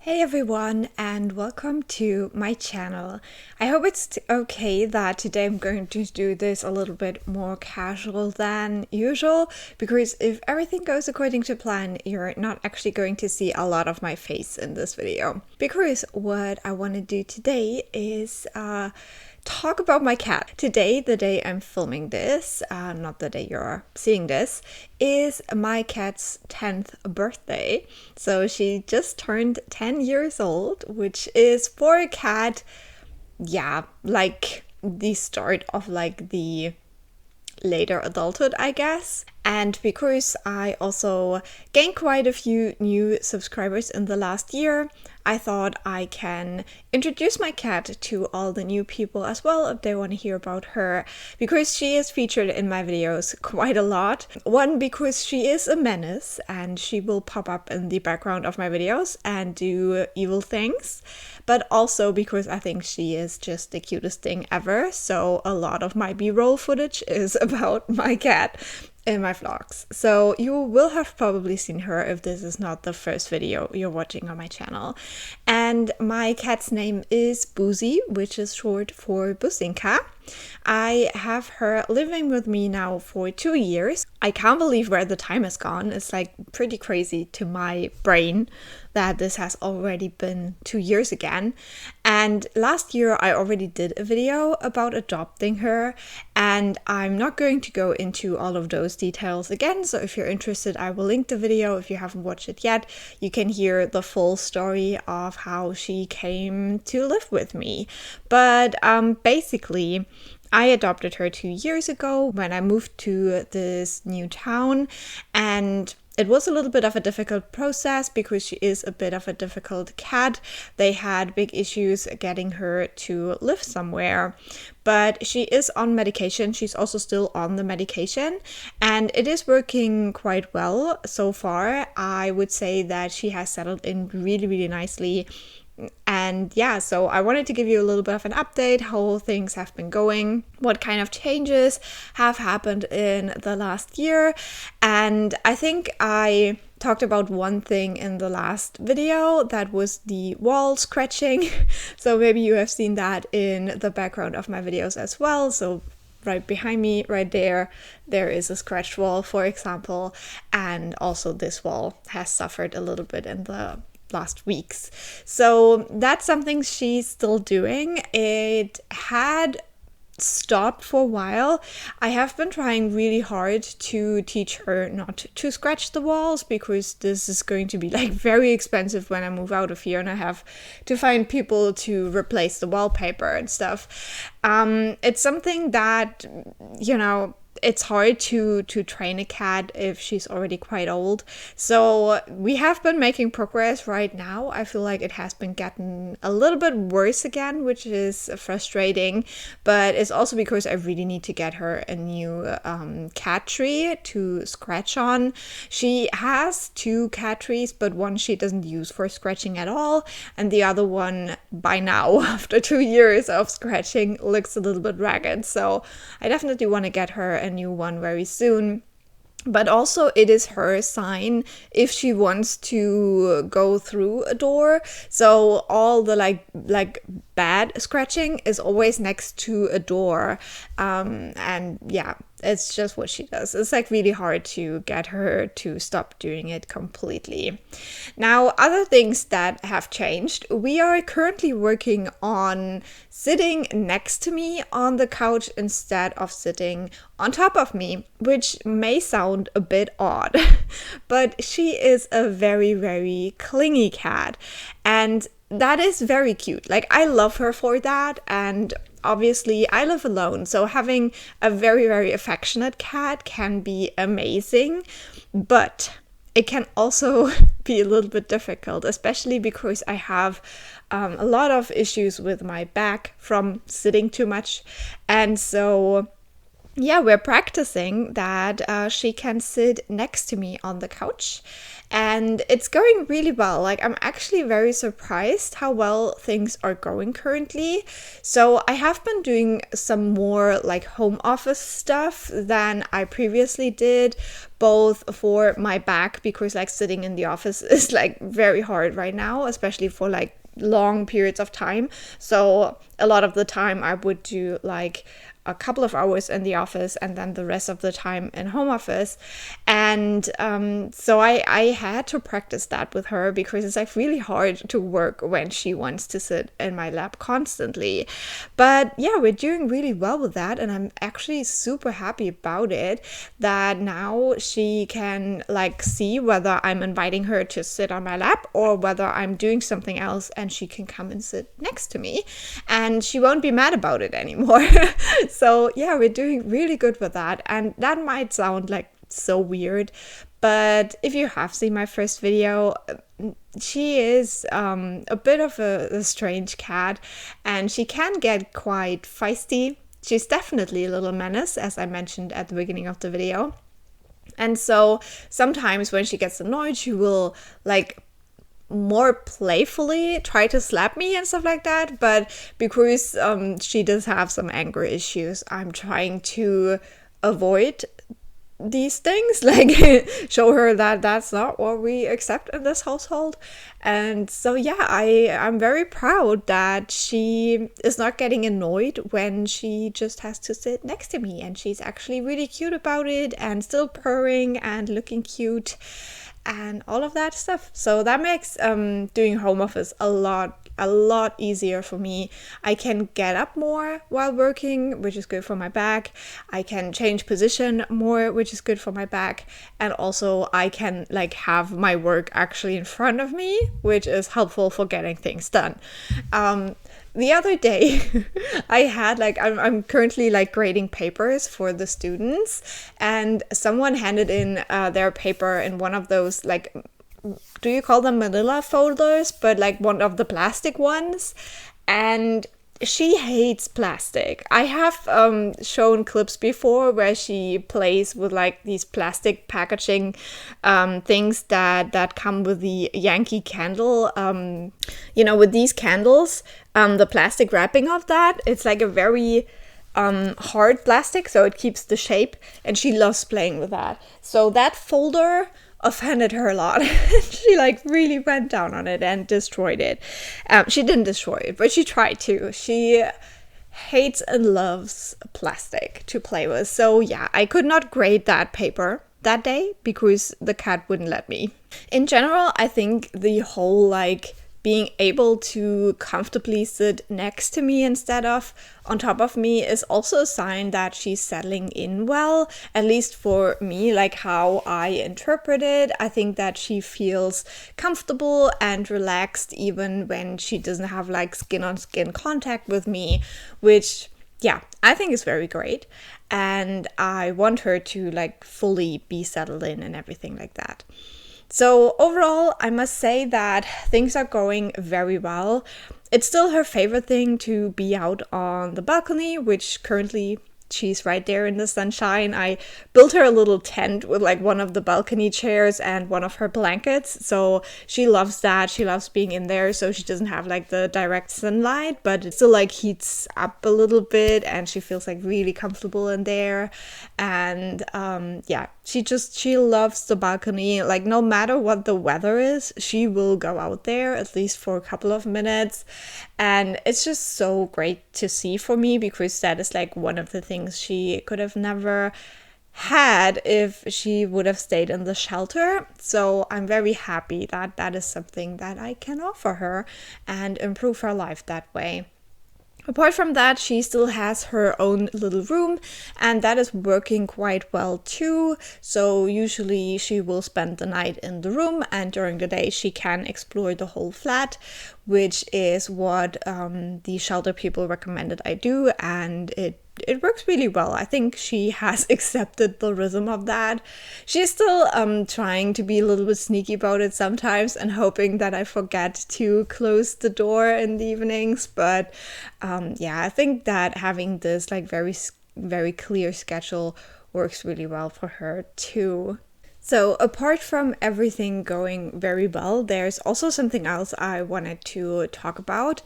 Hey everyone, and welcome to my channel. I hope it's okay that today I'm going to do this a little bit more casual than usual, because if everything goes according to plan, you're not actually going to see a lot of my face in this video. Because what I want to do today is talk about my cat. Today, the day I'm filming this, not the day you're seeing this, is my cat's 10th birthday. So she just turned 10 years old, which is for a cat, like the start of like the later adulthood, I guess. And because I also gained quite a few new subscribers in the last year, I thought I can introduce my cat to all the new people as well if they want to hear about her, because she is featured in my videos quite a lot. One, because she is a menace and she will pop up in the background of my videos and do evil things, but also because I think she is just the cutest thing ever. So a lot of my B-roll footage is about my cat in my vlogs. So you will have probably seen her if this is not the first video you're watching on my channel. And my cat's name is Boozy, which is short for Buzinka. I have her living with me now for 2 years. I can't believe where the time has gone. It's like pretty crazy to my brain that this has already been 2 years again. And last year I already did a video about adopting her, and I'm not going to go into all of those details again. So if you're interested, I will link the video. If you haven't watched it yet, you can hear the full story of how she came to live with me. But basically, I adopted her 2 years ago when I moved to this new town, and it was a little bit of a difficult process because she is a bit of a difficult cat. They had big issues getting her to live somewhere, but she is on medication. She's also still on the medication, and it is working quite well so far. I would say that she has settled in really, really nicely. And yeah, so I wanted to give you a little bit of an update, how things have been going, what kind of changes have happened in the last year. And I think I talked about one thing in the last video, that was the wall scratching. So maybe you have seen that in the background of my videos as well. So right behind me, right there is a scratched wall, for example. And also this wall has suffered a little bit in the last weeks. So that's something she's still doing. It had stopped for a while. I have been trying really hard to teach her not to scratch the walls, because this is going to be like very expensive when I move out of here and I have to find people to replace the wallpaper and stuff. It's something that, it's hard to train a cat if she's already quite old. So we have been making progress right now. I feel like it has been getting a little bit worse again, which is frustrating, but it's also because I really need to get her a new cat tree to scratch on. She has 2 cat trees, but one she doesn't use for scratching at all, and the other one by now, after 2 years of scratching, looks a little bit ragged. So I definitely want to get her a new one very soon. But also it is her sign if she wants to go through a door. So all the like bad scratching is always next to a door. And yeah, it's just what she does. It's like really hard to get her to stop doing it completely. Now, other things that have changed. We are currently working on sitting next to me on the couch instead of sitting on top of me, which may sound a bit odd, but she is a very, very clingy cat, and that is very cute. Like, I love her for that, and obviously I live alone, so having a very, very affectionate cat can be amazing, but it can also be a little bit difficult, especially because I have a lot of issues with my back from sitting too much, and so yeah, we're practicing that she can sit next to me on the couch. And it's going really well. Like, I'm actually very surprised how well things are going currently. So, I have been doing some more like home office stuff than I previously did, both for my back, because like sitting in the office is like very hard right now, especially for like long periods of time. So, a lot of the time I would do like a couple of hours in the office and then the rest of the time in home office. And so I had to practice that with her, because it's like really hard to work when she wants to sit in my lap constantly. But yeah, we're doing really well with that, and I'm actually super happy about it, that now she can like see whether I'm inviting her to sit on my lap or whether I'm doing something else, and she can come and sit next to me, and she won't be mad about it anymore. So yeah, we're doing really good with that. And that might sound like so weird, but if you have seen my first video, she is a bit of a strange cat, and she can get quite feisty. She's definitely a little menace, as I mentioned at the beginning of the video. And so sometimes when she gets annoyed, she will like more playfully try to slap me and stuff like that. But because she does have some anger issues, I'm trying to avoid these things, like show her that that's not what we accept in this household. And so yeah, I'm very proud that she is not getting annoyed when she just has to sit next to me, and she's actually really cute about it and still purring and looking cute and all of that stuff. So that makes doing home office a lot easier for me. I can get up more while working, which is good for my back. I can change position more, which is good for my back. And also I can like have my work actually in front of me, which is helpful for getting things done. The other day I had like I'm currently like grading papers for the students, and someone handed in their paper in one of those like, do you call them manila folders, but like one of the plastic ones. And she hates plastic. I have shown clips before where she plays with like these plastic packaging things that come with the Yankee candle. With these candles, the plastic wrapping of that, it's like a very hard plastic, so it keeps the shape, and she loves playing with that. So that folder offended her a lot. She like really went down on it and destroyed it. She didn't destroy it, but she tried to. She hates and loves plastic to play with. So yeah, I could not grade that paper that day because the cat wouldn't let me. In general, I think the whole like being able to comfortably sit next to me instead of on top of me is also a sign that she's settling in well, at least for me, like how I interpret it. I think that she feels comfortable and relaxed even when she doesn't have like skin on skin contact with me, which yeah, I think is very great. And I want her to like fully be settled in and everything like that. So overall, I must say that things are going very well. It's still her favorite thing to be out on the balcony, which currently she's right there in the sunshine. I built her a little tent with like one of the balcony chairs and one of her blankets. So she loves that. She loves being in there, so she doesn't have like the direct sunlight, but it still like heats up a little bit, and she feels like really comfortable in there. And yeah, she loves the balcony. Like no matter what the weather is, she will go out there at least for a couple of minutes. And it's just so great to see for me, because that is like one of the things she could have never had if she would have stayed in the shelter. So I'm very happy that that is something that I can offer her and improve her life that way. Apart from that, she still has her own little room, and that is working quite well too. So usually she will spend the night in the room, and during the day she can explore the whole flat, which is what the shelter people recommended I do, and it works really well. I think she has accepted the rhythm of that. She's still trying to be a little bit sneaky about it sometimes and hoping that I forget to close the door in the evenings. But yeah, I think that having this like very very clear schedule works really well for her too. So, apart from everything going very well, there's also something else I wanted to talk about.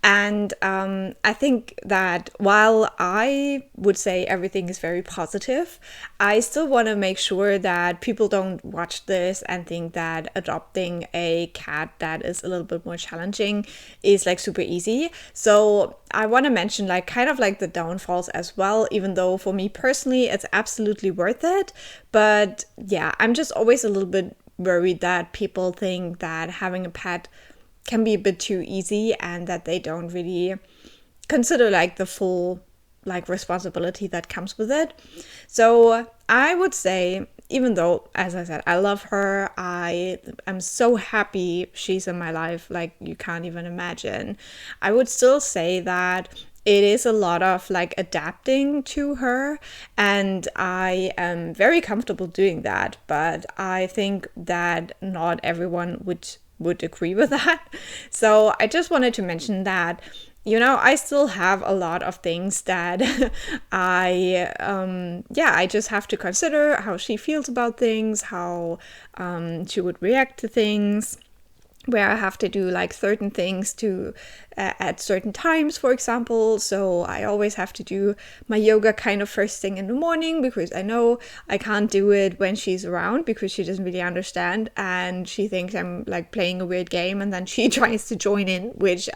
And I think that while I would say everything is very positive, I still want to make sure that people don't watch this and think that adopting a cat that is a little bit more challenging is like super easy. So, I want to mention like kind of like the downfalls as well, even though for me personally, it's absolutely worth it. But yeah, I'm just always a little bit worried that people think that having a pet can be a bit too easy and that they don't really consider like the full like responsibility that comes with it. So I would say, even though, as I said, I love her, I am so happy she's in my life, like you can't even imagine, I would still say that it is a lot of like adapting to her, and I am very comfortable doing that, but I think that not everyone would agree with that. So I just wanted to mention that, you know, I still have a lot of things that I just have to consider how she feels about things, how she would react to things, where I have to do like certain things to at certain times, for example. So I always have to do my yoga kind of first thing in the morning, because I know I can't do it when she's around, because she doesn't really understand and she thinks I'm like playing a weird game, and then she tries to join in, which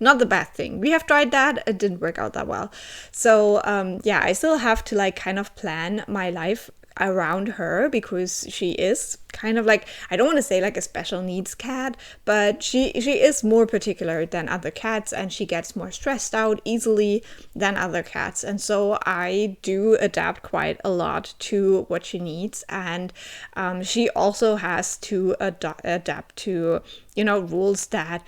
not the best thing. We have tried that, it didn't work out that well. So yeah, I still have to like kind of plan my life around her, because she is kind of like, I don't want to say like a special needs cat, but she is more particular than other cats, and she gets more stressed out easily than other cats. And so I do adapt quite a lot to what she needs, and she also has to adapt to, you know, rules that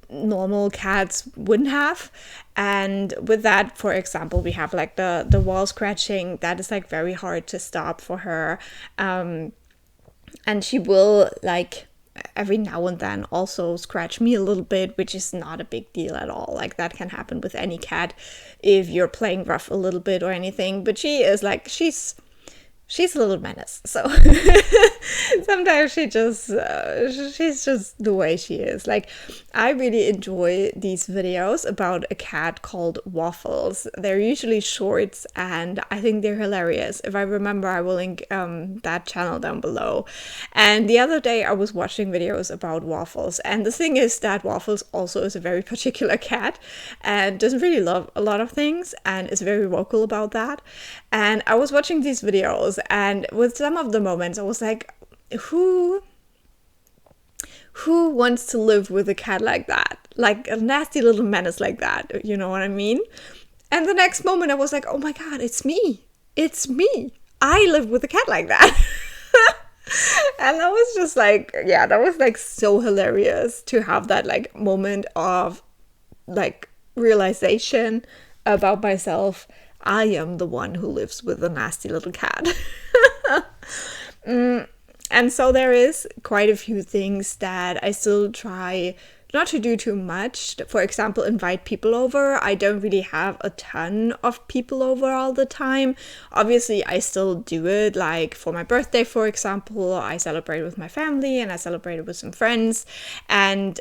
normal cats wouldn't have. And with that, for example, we have like the wall scratching that is like very hard to stop for her, and she will like every now and then also scratch me a little bit, which is not a big deal at all. Like that can happen with any cat if you're playing rough a little bit or anything. But she is like, she's a little menace. So sometimes she's just the way she is. Like, I really enjoy these videos about a cat called Waffles. They're usually shorts, and I think they're hilarious. If I remember, I will link that channel down below. And the other day I was watching videos about Waffles, and the thing is that Waffles also is a very particular cat and doesn't really love a lot of things, and is very vocal about that. And I was watching these videos, and with some of the moments I was like, who wants to live with a cat like that? Like a nasty little menace like that, you know what I mean? And the next moment I was like, oh my god, it's me. It's me. I live with a cat like that. And that was just like, yeah, that was like so hilarious to have that like moment of like realization about myself. I am the one who lives with a nasty little cat. And so there is quite a few things that I still try not to do too much. For example, invite people over. I don't really have a ton of people over all the time. Obviously, I still do it. Like for my birthday, for example, I celebrate with my family and I celebrated with some friends. And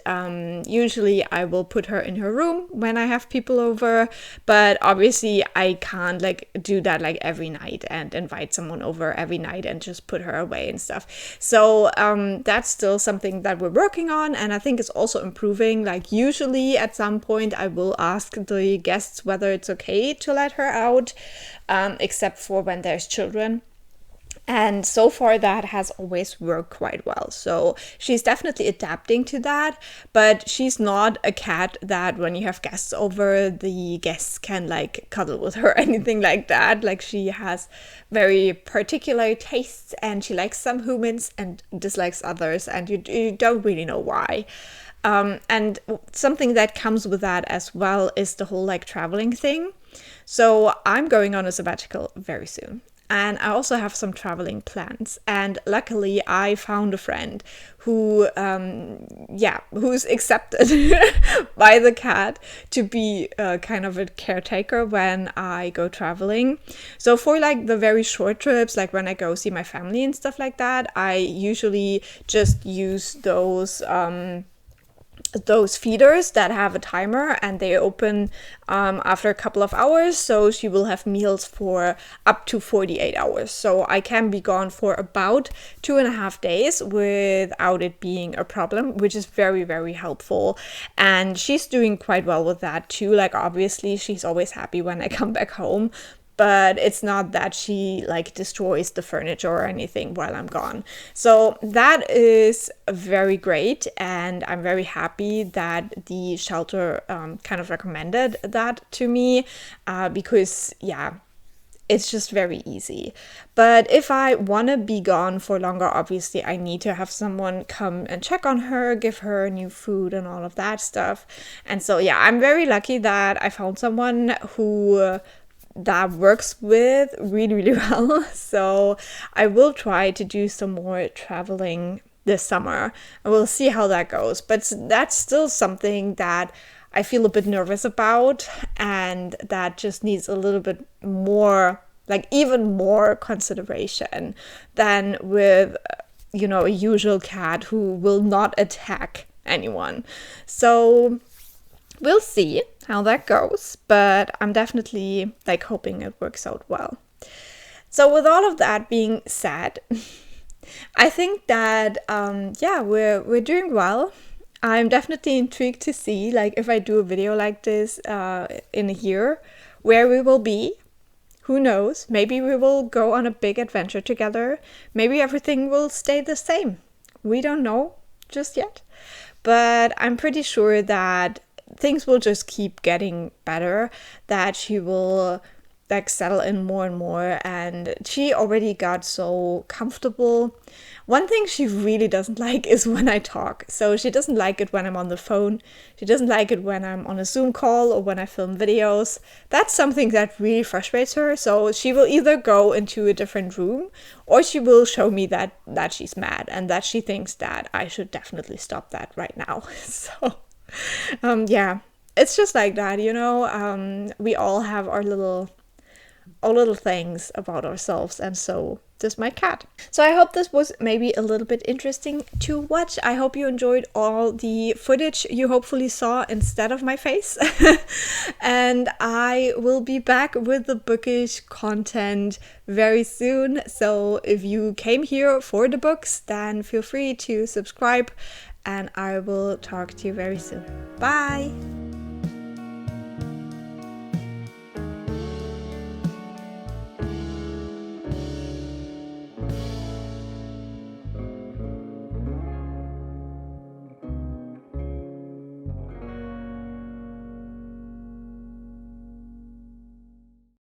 usually I will put her in her room when I have people over. But obviously, I can't like do that like every night and invite someone over every night and just put her away and stuff. So that's still something that we're working on. And I think it's also improving. Like usually at some point I will ask the guests whether it's okay to let her out, except for when there's children. And so far that has always worked quite well. So she's definitely adapting to that, but she's not a cat that when you have guests over, the guests can like cuddle with her or anything like that. Like she has very particular tastes, and she likes some humans and dislikes others, and you don't really know why. And something that comes with that as well is the whole like traveling thing. So I'm going on a sabbatical very soon. and I also have some traveling plans. And luckily, I found a friend who, who's accepted by the cat to be kind of a caretaker when I go traveling. So for like the very short trips, like when I go see my family and stuff like that, I usually just use those feeders that have a timer, and they open after a couple of hours, so she will have meals for up to 48 hours. So I can be gone for about 2.5 days without it being a problem, which is very, very helpful. And she's doing quite well with that too. Like, obviously she's always happy when I come back home, but it's not that she like destroys the furniture or anything while I'm gone. So that is very great, and I'm very happy that the shelter kind of recommended that to me, because it's just very easy. But if I want to be gone for longer, obviously I need to have someone come and check on her, give her new food and all of that stuff. And so I'm very lucky that I found someone who that works with really, really well. So I will try to do some more traveling this summer, and we'll see how that goes. But that's still something that I feel a bit nervous about, and that just needs a little bit more, like even more consideration than with, a usual cat who will not attack anyone. So we'll see how that goes, but I'm definitely like hoping it works out well. So with all of that being said, I think that we're doing well. I'm definitely intrigued to see, like, if I do a video like this in a year, where we will be. Who knows? Maybe we will go on a big adventure together. Maybe everything will stay the same. We don't know just yet. But I'm pretty sure that things will just keep getting better, that she will like settle in more and more, and she already got so comfortable. One thing she really doesn't like is when I talk. So she doesn't like it when I'm on the phone. She doesn't like it when I'm on a Zoom call or when I film videos. That's something that really frustrates her. So she will either go into a different room, or she will show me that she's mad and that she thinks that I should definitely stop that right now. So it's just like that, we all have our little things about ourselves, and so does my cat. So I hope this was maybe a little bit interesting to watch. I hope you enjoyed all the footage you hopefully saw instead of my face. And I will be back with the bookish content very soon. So if you came here for the books, then feel free to subscribe, and I will talk to you very soon. Bye!